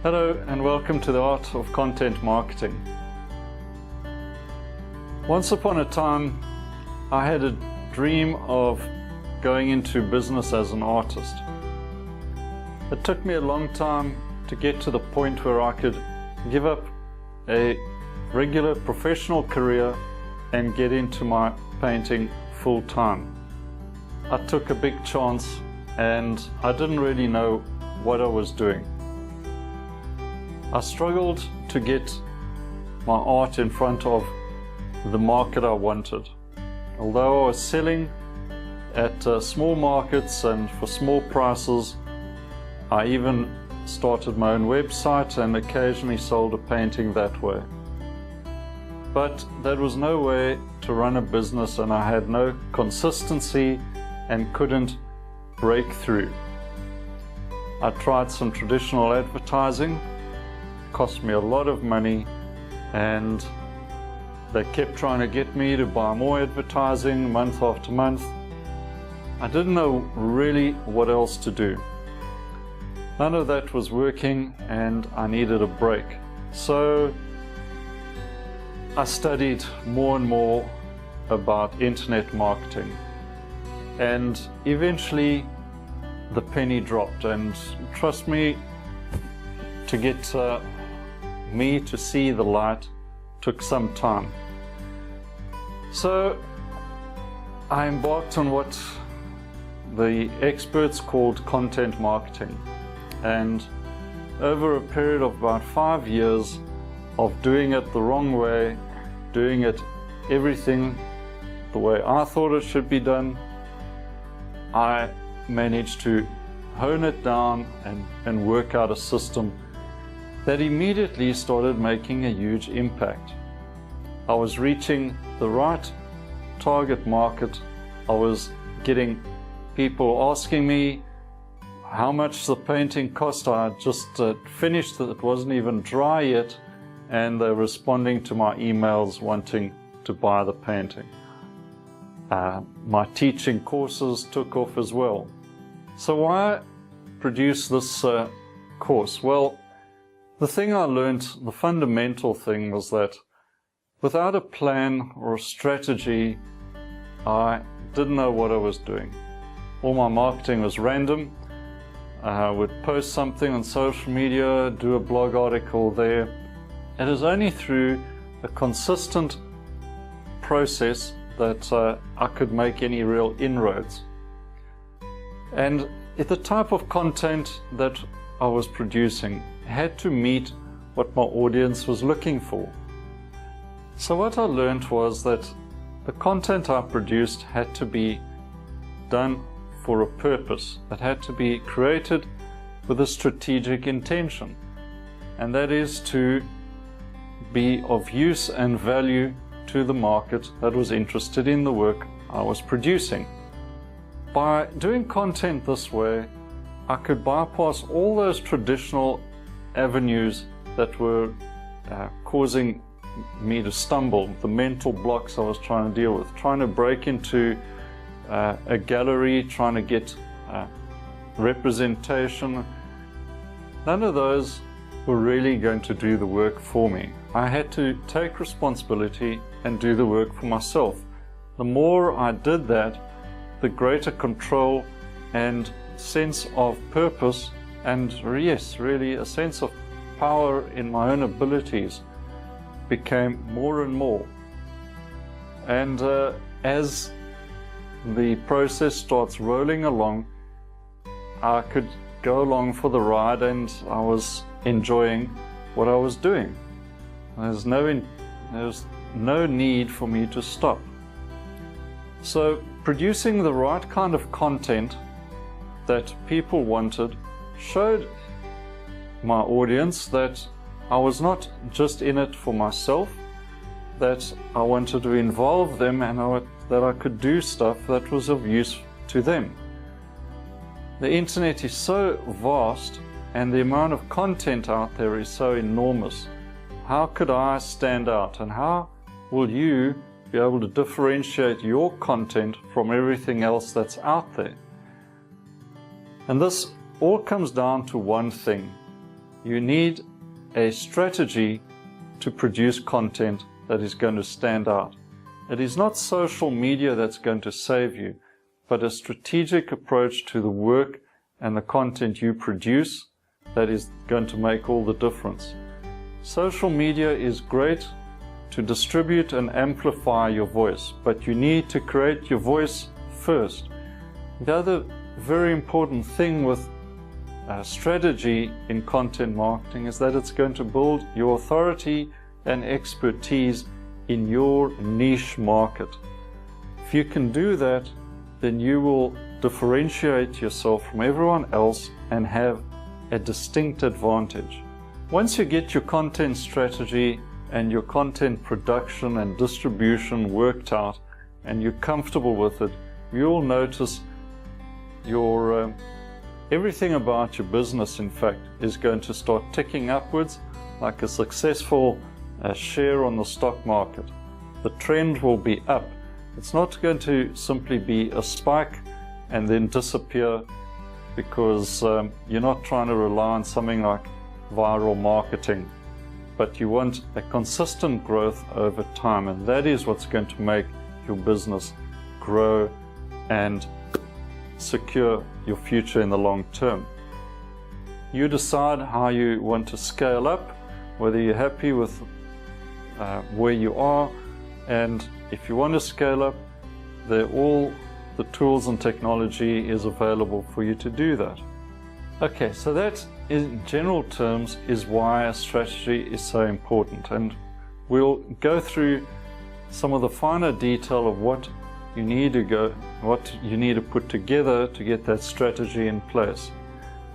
Hello and welcome to the Art of Content Marketing. Once upon a time, I had a dream of going into business as an artist. It took me a long time to get to the point where I could give up a regular professional career and get into my painting full time. I took a big chance and I didn't really know what I was doing. I struggled to get my art in front of the market I wanted. Although I was selling at small markets and for small prices, I even started my own website and occasionally sold a painting that way. But that was no way to run a business, and I had no consistency and couldn't break through. I tried some traditional advertising. Cost me a lot of money, and they kept trying to get me to buy more advertising month after month. I didn't know really what else to do. None of that was working and I needed a break. So I studied more and more about internet marketing, and eventually the penny dropped, and trust me, to get me to see the light took some time. So I embarked on what the experts called content marketing, and over a period of about 5 years of doing it the wrong way, doing it everything the way I thought it should be done, I managed to hone it down and work out a system that immediately started making a huge impact. I was reaching the right target market. I was getting people asking me how much the painting cost. I had just finished it, it wasn't even dry yet, and they're responding to my emails wanting to buy the painting. My teaching courses took off as well. So why produce this course? Well, the thing I learned, the fundamental thing, was that without a plan or a strategy, I didn't know what I was doing. All my marketing was random. I would post something on social media, do a blog article there. It is only through a consistent process that I could make any real inroads. And the type of content that I was producing had to meet what my audience was looking for. So what I learned was that the content I produced had to be done for a purpose. It had to be created with a strategic intention, and that is to be of use and value to the market that was interested in the work I was producing. By doing content this way, I could bypass all those traditional avenues that were causing me to stumble, the mental blocks I was trying to deal with, trying to break into a gallery, trying to get representation. None of those were really going to do the work for me. I had to take responsibility and do the work for myself. The more I did that, the greater control and sense of purpose, and yes, really a sense of power in my own abilities became more and more. And as the process starts rolling along, I could go along for the ride, and I was enjoying what I was doing. There's no need for me to stop. So producing the right kind of content that people wanted showed my audience that I was not just in it for myself, that I wanted to involve them, and that I could do stuff that was of use to them. The internet is so vast and the amount of content out there is so enormous. How could I stand out, and how will you be able to differentiate your content from everything else that's out there? And this all comes down to one thing. You need a strategy to produce content that is going to stand out. It is not social media that's going to save you, but a strategic approach to the work and the content you produce that is going to make all the difference. Social media is great to distribute and amplify your voice, but you need to create your voice first. The other very important thing with strategy in content marketing is that it's going to build your authority and expertise in your niche market. If you can do that, then you will differentiate yourself from everyone else and have a distinct advantage. Once you get your content strategy and your content production and distribution worked out and you're comfortable with it, you'll notice your everything about your business, in fact, is going to start ticking upwards like a successful share on the stock market. The trend will be up. It's not going to simply be a spike and then disappear because you're not trying to rely on something like viral marketing, but you want a consistent growth over time, and that is what's going to make your business grow and secure your future in the long term. You decide how you want to scale up, whether you're happy with where you are, and if you want to scale up, all the tools and technology is available for you to do that. Okay, so that in general terms is why a strategy is so important, and we'll go through some of the finer detail of what you need to put together to get that strategy in place.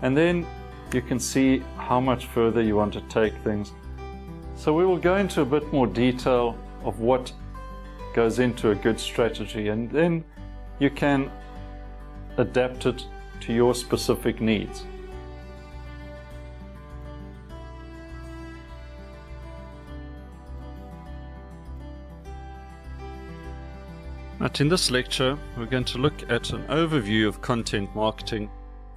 And then you can see how much further you want to take things. So we will go into a bit more detail of what goes into a good strategy, and then you can adapt it to your specific needs. But in this lecture, we're going to look at an overview of content marketing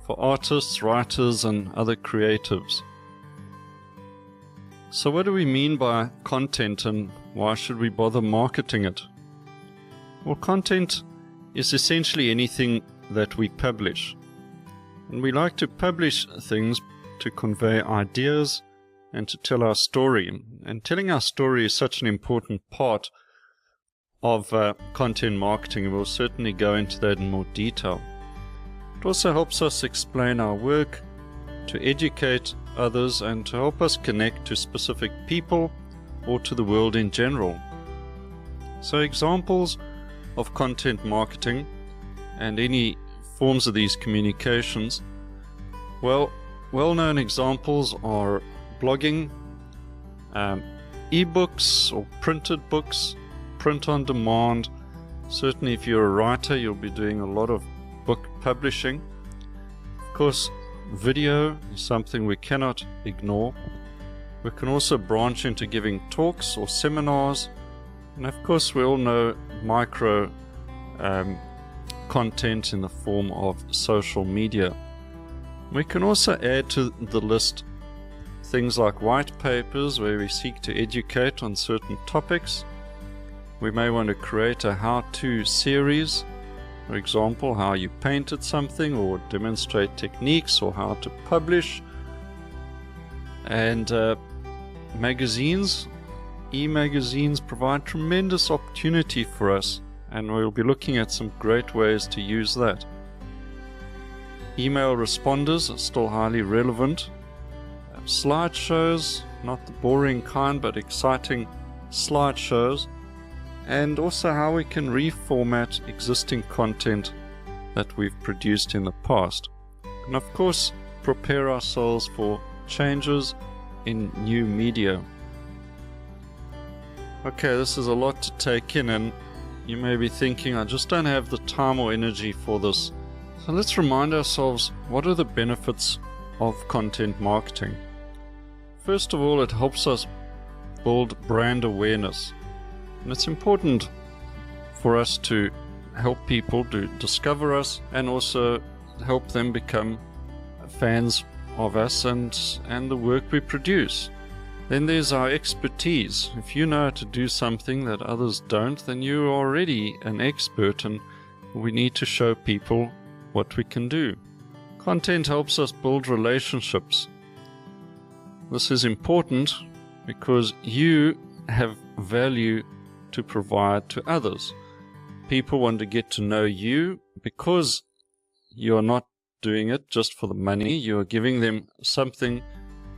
for artists, writers, and other creatives. So what do we mean by content, and why should we bother marketing it? Well, content is essentially anything that we publish. And we like to publish things to convey ideas and to tell our story. And telling our story is such an important part of content marketing, and we'll certainly go into that in more detail. It also helps us explain our work, to educate others, and to help us connect to specific people or to the world in general. So examples of content marketing and any forms of these communications, well-known examples are blogging, ebooks or printed books, print on demand. Certainly if you're a writer, you'll be doing a lot of book publishing. Of course, video is something we cannot ignore. We can also branch into giving talks or seminars, and of course we all know micro content in the form of social media. We can also add to the list things like white papers where we seek to educate on certain topics. We may want to create a how-to series, for example, how you painted something, or demonstrate techniques, or how to publish. And magazines, e-magazines provide tremendous opportunity for us, and we'll be looking at some great ways to use that. Email responders are still highly relevant. Slideshows, not the boring kind, but exciting slideshows. And also how we can reformat existing content that we've produced in the past. And of course, prepare ourselves for changes in new media. Okay, this is a lot to take in, and you may be thinking, I just don't have the time or energy for this. So let's remind ourselves, what are the benefits of content marketing? First of all, it helps us build brand awareness. And it's important for us to help people to discover us and also help them become fans of us and the work we produce. Then there's our expertise. If you know how to do something that others don't, then you're already an expert, and we need to show people what we can do. Content helps us build relationships. This is important because you have value to provide to others. People want to get to know you because you're not doing it just for the money. You're giving them something,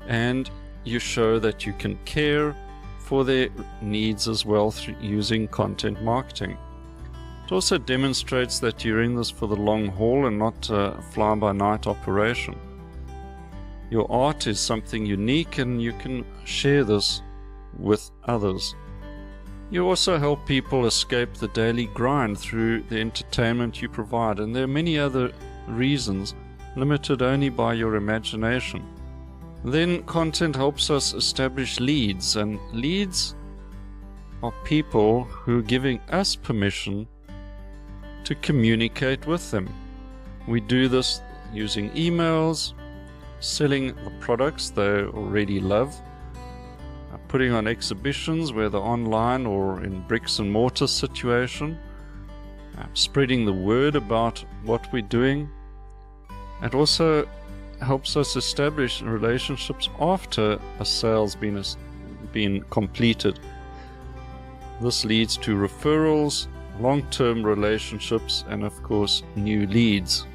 and you show that you can care for their needs as well through using content marketing. It also demonstrates that you're in this for the long haul and not a fly-by-night operation. Your art is something unique, and you can share this with others. You also help people escape the daily grind through the entertainment you provide, and there are many other reasons limited only by your imagination. Then content helps us establish leads, and leads are people who are giving us permission to communicate with them. We do this using emails, selling the products they already love, putting on exhibitions, whether online or in bricks and mortar situation, spreading the word about what we're doing. It also helps us establish relationships after a sale's been completed. This leads to referrals, long-term relationships, and of course new leads.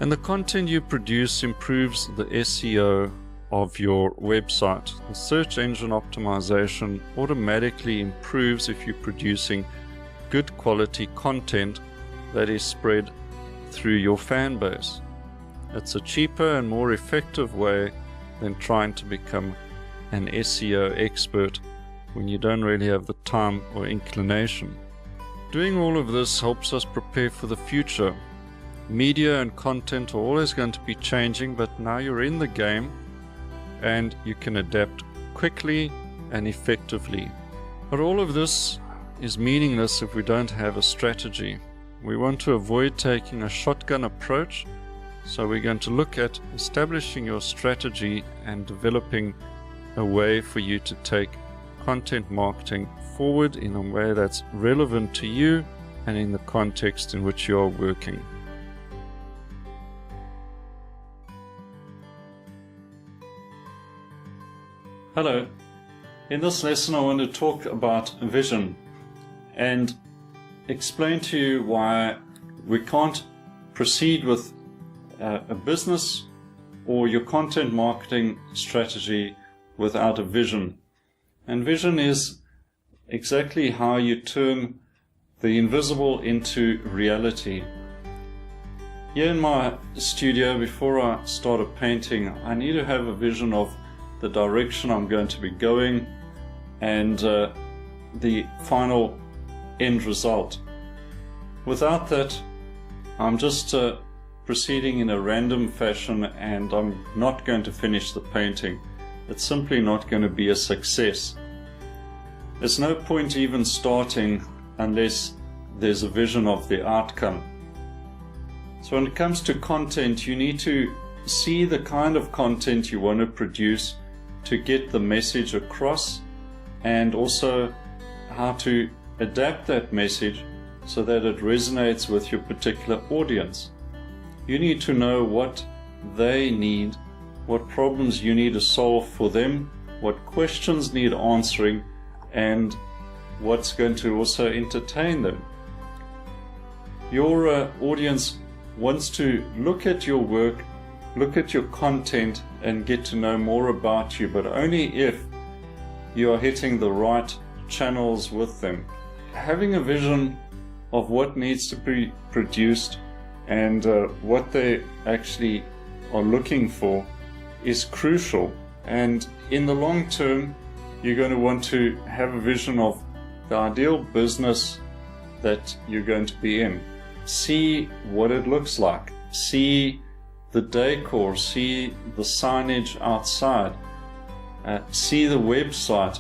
And the content you produce improves the SEO of your website. The search engine optimization automatically improves if you're producing good quality content that is spread through your fan base. It's a cheaper and more effective way than trying to become an SEO expert when you don't really have the time or inclination. Doing all of this helps us prepare for the future. Media and content are always going to be changing, but now you're in the game and you can adapt quickly and effectively. But all of this is meaningless if we don't have a strategy. We want to avoid taking a shotgun approach, so we're going to look at establishing your strategy and developing a way for you to take content marketing forward in a way that's relevant to you and in the context in which you are working. Hello. In this lesson I want to talk about vision and explain to you why we can't proceed with a business or your content marketing strategy without a vision. And vision is exactly how you turn the invisible into reality. Here in my studio, before I start a painting, I need to have a vision of the direction I'm going to be going and the final end result. Without that, I'm just proceeding in a random fashion and I'm not going to finish the painting. It's simply not going to be a success. There's no point even starting unless there's a vision of the outcome. So when it comes to content, you need to see the kind of content you want to produce to get the message across, and also how to adapt that message so that it resonates with your particular audience. You need to know what they need, what problems you need to solve for them, what questions need answering, and what's going to also entertain them. Your audience wants to look at your work, look at your content, and get to know more about you, but only if you are hitting the right channels with them. Having a vision of what needs to be produced and what they actually are looking for is crucial. And in the long term, you're going to want to have a vision of the ideal business that you're going to be in. See what it looks like. See the decor. See the signage outside. See the website.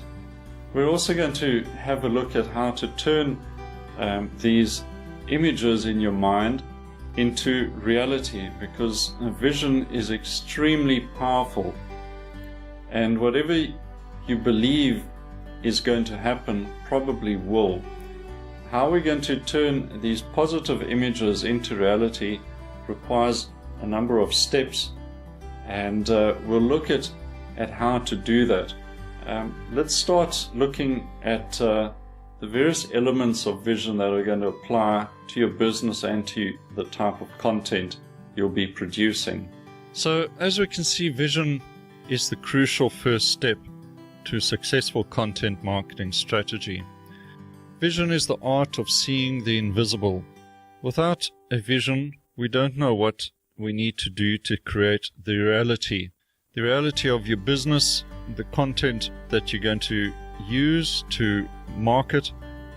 We're also going to have a look at how to turn these images in your mind into reality, because a vision is extremely powerful, and whatever you believe is going to happen probably will. How we're going to turn these positive images into reality requires a number of steps, and we'll look at how to do that. Let's start looking at the various elements of vision that are going to apply to your business and to the type of content you'll be producing. So, as we can see, vision is the crucial first step to a successful content marketing strategy. Vision is the art of seeing the invisible. Without a vision, we don't know what we need to do to create the reality of your business, the content that you're going to use to market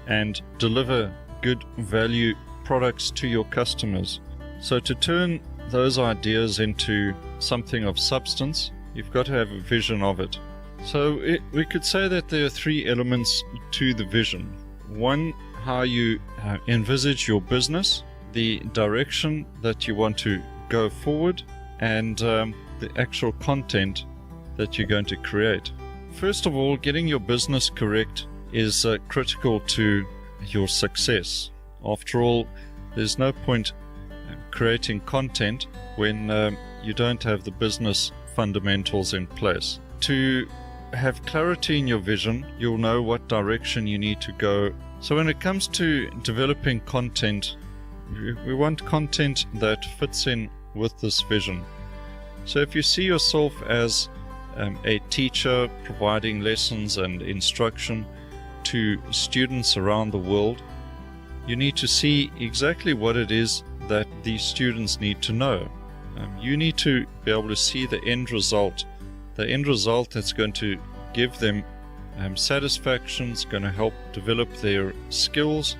and deliver good value products to your customers. So to turn those ideas into something of substance, you've got to have a vision of it. So we could say that there are three elements to the vision. One, how you envisage your business, the direction that you want to go forward, and the actual content that you're going to create. First of all, getting your business correct is critical to your success. After all, there's no point creating content when you don't have the business fundamentals in place. To have clarity in your vision, you'll know what direction you need to go. So when it comes to developing content, we want content that fits in with this vision. So if you see yourself as a teacher providing lessons and instruction to students around the world, you need to see exactly what it is that these students need to know. You need to be able to see the end result that's going to give them satisfaction, it's going to help develop their skills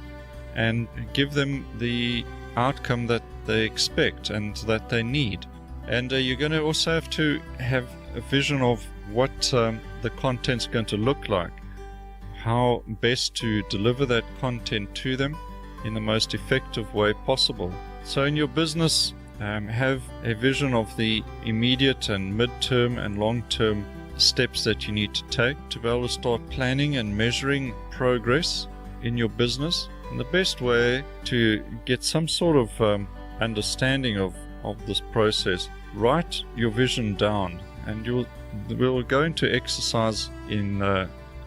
and give them the outcome that they expect and that they need. And you're going to also have to have a vision of what the content's going to look like, how best to deliver that content to them in the most effective way possible. So in your business, have a vision of the immediate and mid-term and long-term steps that you need to take to be able to start planning and measuring progress in your business. And the best way to get some sort of understanding of this process, write your vision down, and we'll go into exercise in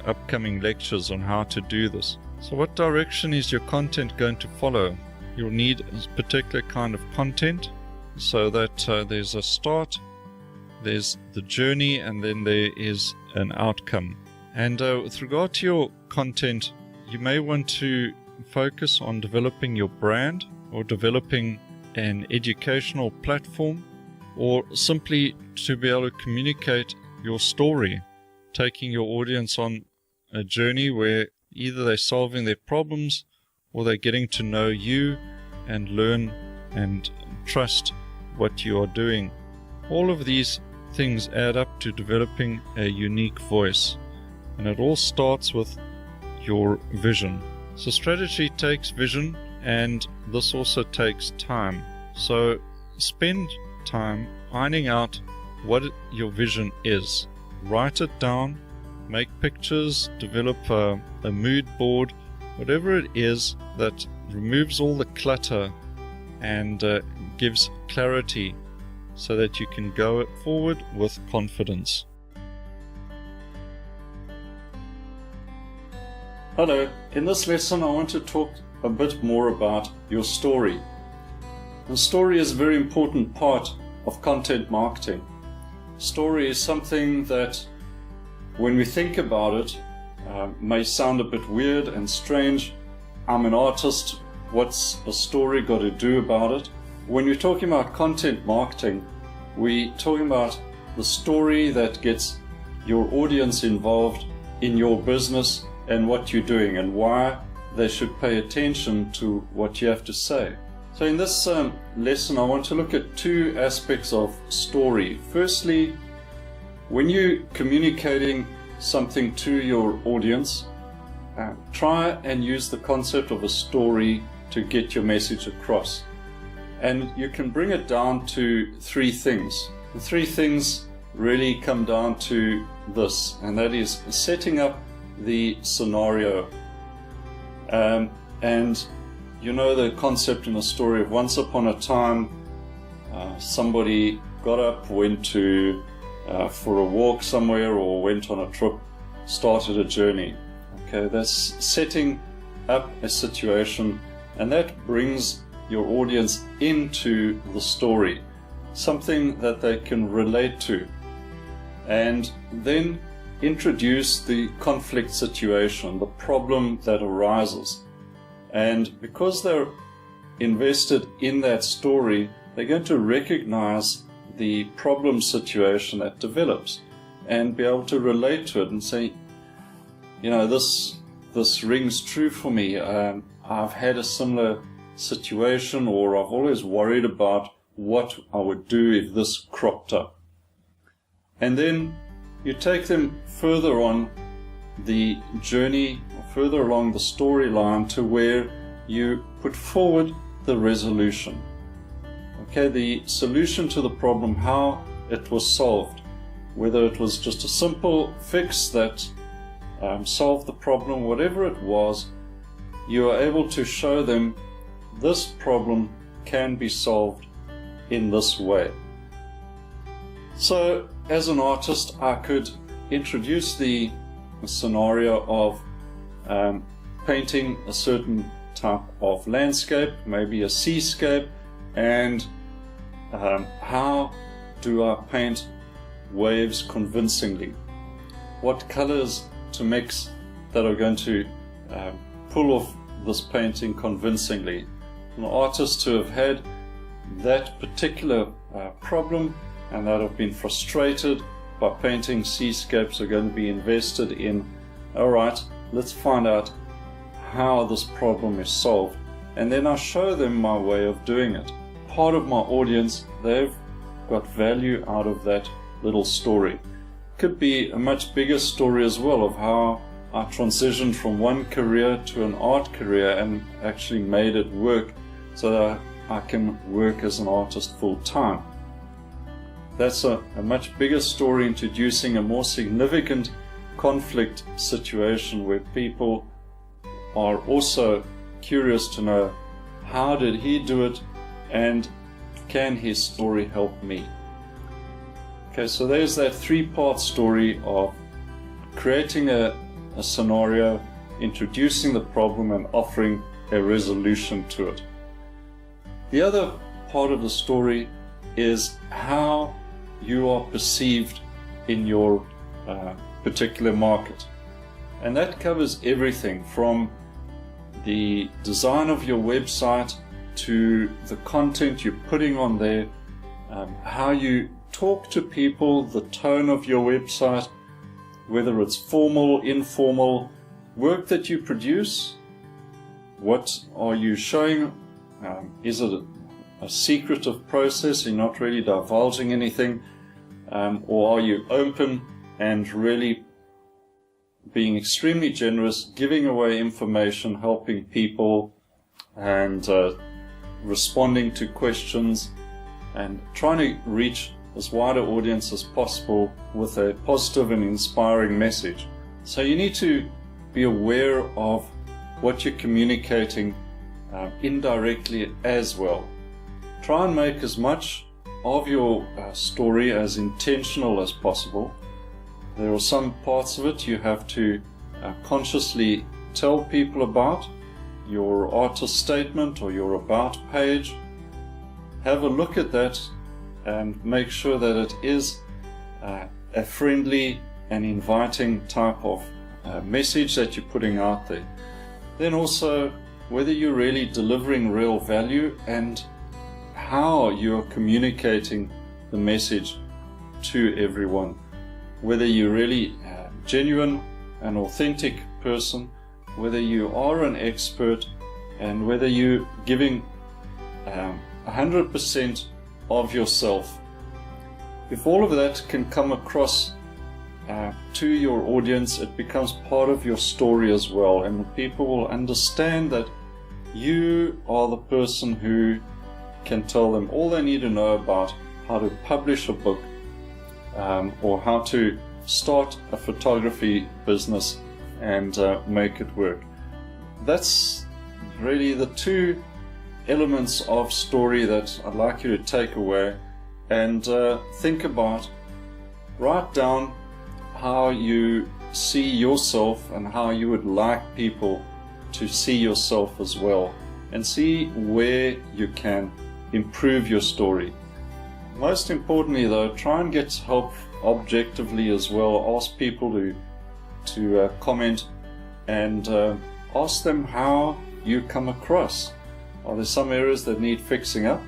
upcoming lectures on how to do this. So what direction is your content going to follow? You'll need a particular kind of content so that there's a start, there's the journey, and then there is an outcome. And with regard to your content, you may want to focus on developing your brand or developing an educational platform, or simply to be able to communicate your story, taking your audience on a journey where either they're solving their problems or they're getting to know you and learn and trust what you are doing. All of these things add up to developing a unique voice, and it all starts with your vision. So strategy takes vision, and this also takes time. So spend time finding out what your vision is. Write it down, make pictures, develop a mood board, whatever it is that removes all the clutter and gives clarity so that you can go forward with confidence. Hello, in this lesson I want to talk a bit more about your story. The story is a very important part of content marketing. Story is something that, when we think about it, may sound a bit weird and strange. I'm an artist, what's a story got to do about it? When we're talking about content marketing, we're talking about the story that gets your audience involved in your business and what you're doing and why they should pay attention to what you have to say. So in this lesson, I want to look at two aspects of story. Firstly, when you're communicating something to your audience, try and use the concept of a story to get your message across. And you can bring it down to three things. The three things really come down to this, and that is setting up the scenario. And you know the concept in the story of once upon a time, somebody got up, went to for a walk somewhere, or went on a trip, started a journey. Okay, that's setting up a situation, and that brings your audience into the story, something that they can relate to, and then introduce the conflict situation, the problem that arises. And because they're invested in that story, they're going to recognize the problem situation that develops and be able to relate to it and say, you know, this rings true for me. I've had a similar situation, or I've always worried about what I would do if this cropped up. And then you take them further on the journey, or further along the storyline, to where you put forward the resolution. Okay, the solution to the problem, how it was solved, whether it was just a simple fix that solved the problem, whatever it was, you are able to show them this problem can be solved in this way. So as an artist, I could introduce the scenario of painting a certain type of landscape, maybe a seascape, and how do I paint waves convincingly? What colors to mix that are going to pull off this painting convincingly? An artist who have had that particular problem and that have been frustrated by painting seascapes are going to be invested in, all right, let's find out how this problem is solved, and then I show them my way of doing it. Part of my audience, they've got value out of that little story. Could be a much bigger story as well, of how I transitioned from one career to an art career and actually made it work so that I can work as an artist full time. That's a much bigger story, introducing a more significant conflict situation where people are also curious to know, how did he do it, and can his story help me? Okay, so there's that three-part story of creating a scenario, introducing the problem, and offering a resolution to it. The other part of the story is how you are perceived in your particular market. And that covers everything from the design of your website to the content you're putting on there, how you talk to people, the tone of your website, whether it's formal, informal, work that you produce, what are you showing, is it a secretive process, you're not really divulging anything, or are you open and really being extremely generous, giving away information, helping people, and responding to questions, and trying to reach as wide an audience as possible with a positive and inspiring message. So you need to be aware of what you're communicating indirectly as well. Try and make as much of your story as intentional as possible. There are some parts of it you have to consciously tell people about. Your artist statement or your about page, have a look at that and make sure that it is a friendly and inviting type of message that you're putting out there. Then also whether you're really delivering real value and how you're communicating the message to everyone. Whether you're really genuine, an authentic person, whether you are an expert, and whether you're giving 100% of yourself. If all of that can come across to your audience, it becomes part of your story as well, and people will understand that you are the person who can tell them all they need to know about how to publish a book, or how to start a photography business and make it work. That's really the two elements of story that I'd like you to take away and think about. Write down how you see yourself and how you would like people to see yourself as well, and see where you can improve your story. Most importantly though, try and get help objectively as well. Ask people to comment and ask them how you come across. Are there some areas that need fixing up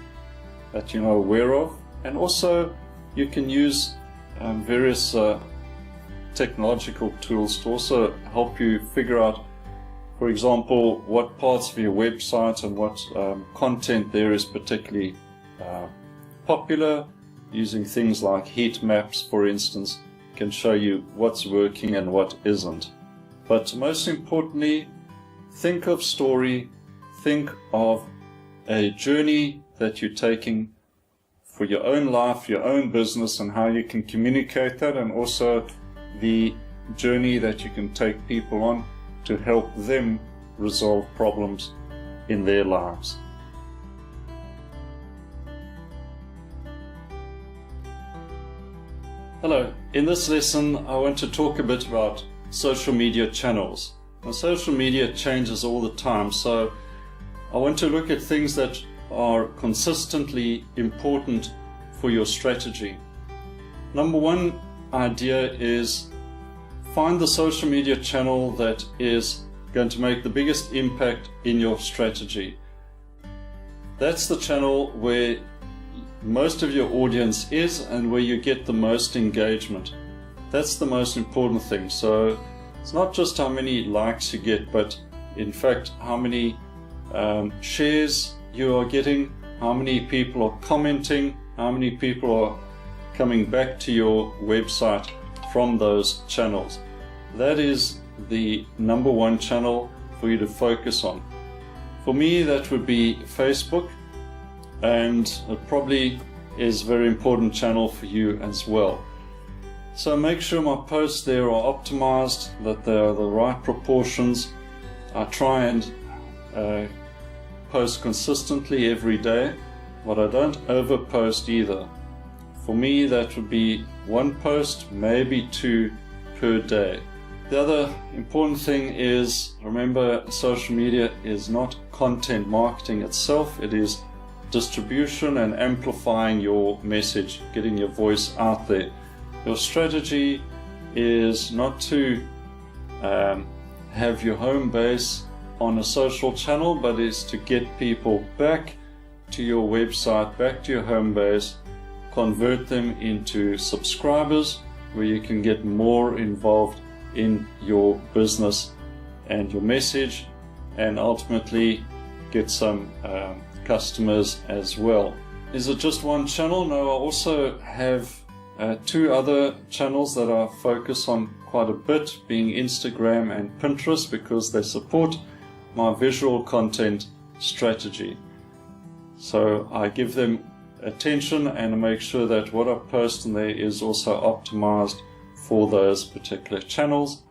that you're not aware of? And also you can use various technological tools to also help you figure out, for example, what parts of your website and what content there is particularly popular. Using things like heat maps, for instance, can show you what's working and what isn't. But most importantly, think of story, think of a journey that you're taking for your own life, your own business, and how you can communicate that, and also the journey that you can take people on to help them resolve problems in their lives. Hello, in this lesson I want to talk a bit about social media channels. Now, social media changes all the time, so I want to look at things that are consistently important for your strategy. Number one idea is find the social media channel that is going to make the biggest impact in your strategy. That's the channel where most of your audience is and where you get the most engagement. That's the most important thing. So it's not just how many likes you get, but in fact how many shares you are getting, how many people are commenting, how many people are coming back to your website from those channels. That is the number one channel for you to focus on. For me, that would be Facebook, and it probably is a very important channel for you as well. So make sure my posts there are optimized, that they are the right proportions. I try and post consistently every day, but I don't over post either. For me, that would be one post, maybe two per day. The other important thing is, remember, social media is not content marketing itself. It is distribution and amplifying your message, getting your voice out there. Your strategy is not to have your home base on a social channel, but is to get people back to your website, back to your home base, convert them into subscribers where you can get more involved in your business and your message, and ultimately get some customers as well. Is it just one channel? No, I also have two other channels that I focus on quite a bit, being Instagram and Pinterest, because they support my visual content strategy. So I give them attention and make sure that what I post in there is also optimized for those particular channels.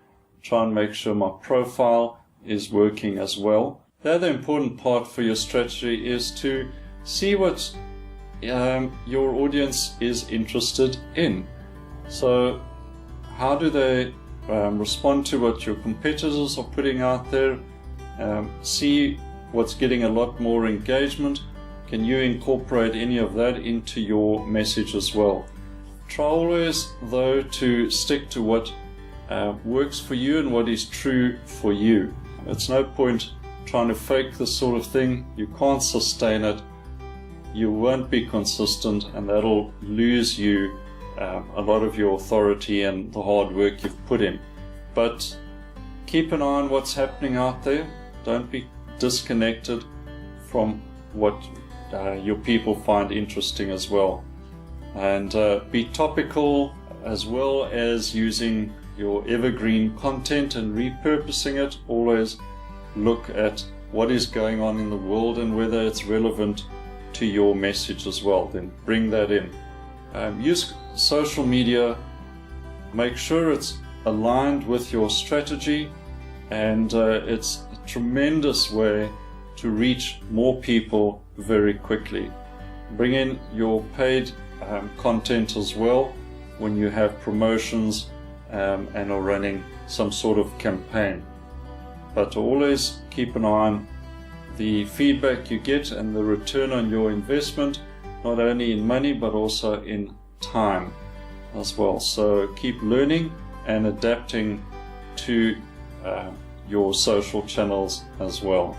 Try and make sure my profile is working as well. The other important part for your strategy is to see what your audience is interested in. So how do they respond to what your competitors are putting out there? See what's getting a lot more engagement. Can you incorporate any of that into your message as well? Try always, though, to stick to what works for you and what is true for you. It's no point trying to fake this sort of thing. You can't sustain it. You won't be consistent, and that'll lose you a lot of your authority and the hard work you've put in. But keep an eye on what's happening out there. Don't be disconnected from what your people find interesting as well. And be topical, as well as using your evergreen content and repurposing it. Always look at what is going on in the world and whether it's relevant to your message as well, then bring that in. Use social media, make sure it's aligned with your strategy, and it's a tremendous way to reach more people very quickly. Bring in your paid content as well when you have promotions and are running some sort of campaign. But always keep an eye on the feedback you get and the return on your investment, not only in money but also in time as well. So keep learning and adapting to your social channels as well.